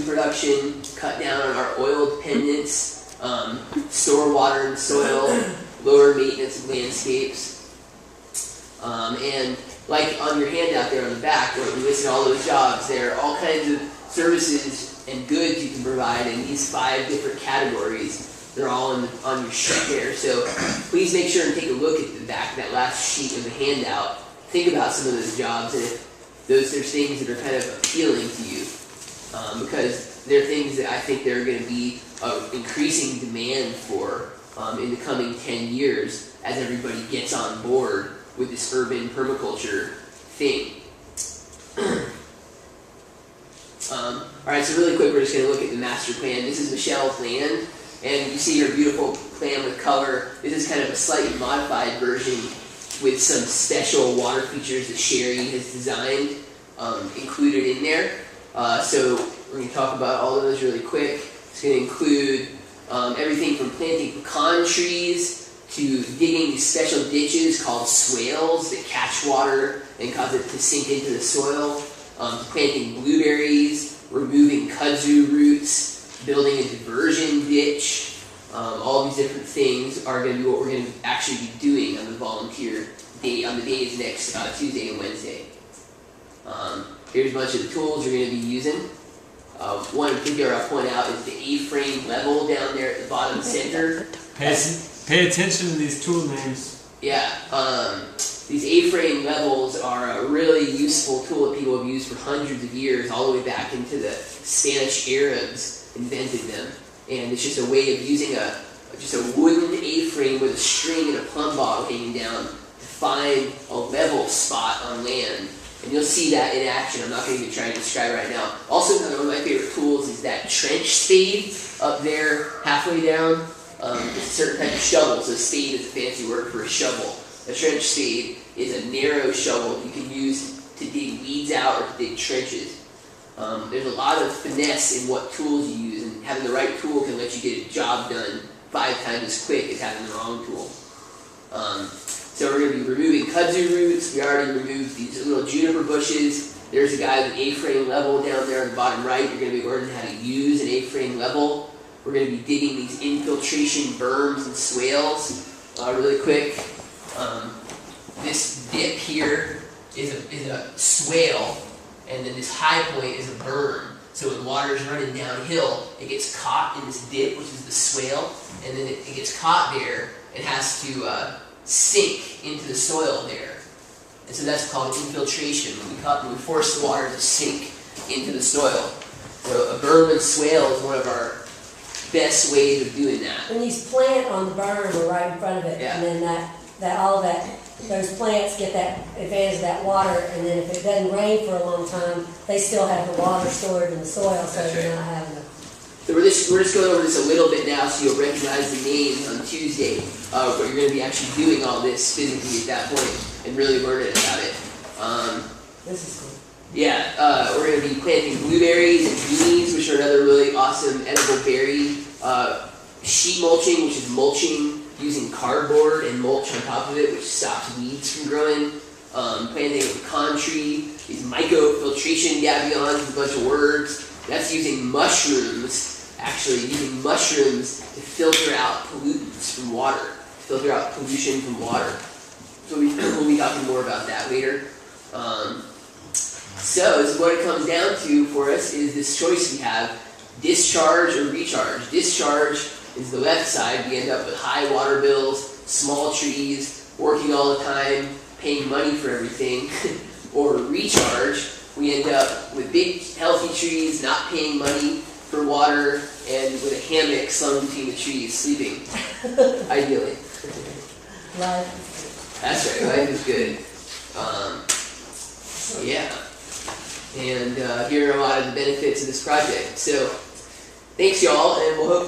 production, cut down on our oil dependence, store water in the soil, lower maintenance of landscapes. And like on your handout there on the back, where we listed all those jobs, there are all kinds of services and goods you can provide in these 5 different categories. They're all on your sheet there. So please make sure and take a look at the back, that last sheet of the handout. Think about some of those jobs and if there's things that are kind of appealing to you. Because they're things that I think there are going to be increasing demand for in the coming 10 years as everybody gets on board with this urban permaculture thing. Alright, so really quick, we're just going to look at the master plan. This is Michelle's land, and you see her beautiful plan with color. This is kind of a slightly modified version with some special water features that Sherry has designed included in there. So we're going to talk about all of those really quick. It's going to include everything from planting pecan trees to digging these special ditches called swales that catch water and cause it to sink into the soil, planting blueberries, removing kudzu roots, building a diversion ditch. All these different things are going to be what we're going to actually be doing on the volunteer day, on the days next Tuesday and Wednesday. Here's a bunch of the tools you're going to be using. One in particular I'll point out is the A-frame level down there at the bottom center. Pay attention to these tool names. Yeah, these A-frame levels are a really useful tool that people have used for hundreds of years, all the way back into the Spanish Arabs invented them. And it's just a way of using just a wooden A-frame with a string and a plumb bob hanging down to find a level spot on land. And you'll see that in action. I'm not going to even try to describe it right now. Also, one of my favorite tools is that trench spade up there halfway down. It's a certain type of shovel, so spade is a fancy word for a shovel. A trench spade is a narrow shovel you can use to dig weeds out or to dig trenches. There's a lot of finesse in what tools you use, and having the right tool can let you get a job done 5 times as quick as having the wrong tool. So we're going to be removing kudzu roots. We already removed these little juniper bushes. There's a guy with an A-frame level down there on the bottom right. You're going to be learning how to use an A-frame level. We're going to be digging these infiltration berms and swales really quick. This dip here is a swale, and then this high point is a berm. So when water is running downhill, it gets caught in this dip, which is the swale, and then it gets caught there and has to sink into the soil there. And so that's called infiltration, when we force the water to sink into the soil. So a berm and swale is one of our best ways of doing that. And these plant on the berm are right in front of it, yeah. And then those plants get that advantage of that water, and then if it doesn't rain for a long time, they still have the water stored in the soil, so they're not having to. So we're just going over this a little bit now, so you'll recognize the names on Tuesday, but you're going to be actually doing all this physically at that point and really learning about it. This is cool. Yeah, we're going to be planting blueberries and beans, which are another really awesome edible berry. Sheet mulching, which is mulching using cardboard and mulch on top of it, which stops weeds from growing. Planting a pecan tree, these mycofiltration gabions, a bunch of words. That's using mushrooms, actually using mushrooms to filter out pollutants from water, filter out pollution from water. So we'll be talking more about that later. So this is what it comes down to for us is this choice we have, discharge or recharge. Discharge is the left side. We end up with high water bills, small trees, working all the time, paying money for everything. Or recharge, we end up with big healthy trees, not paying money for water, and with a hammock slung between the trees, sleeping, ideally. Life. That's right, life is good. Yeah. And here are a lot of the benefits of this project. So, thanks y'all, and we'll hope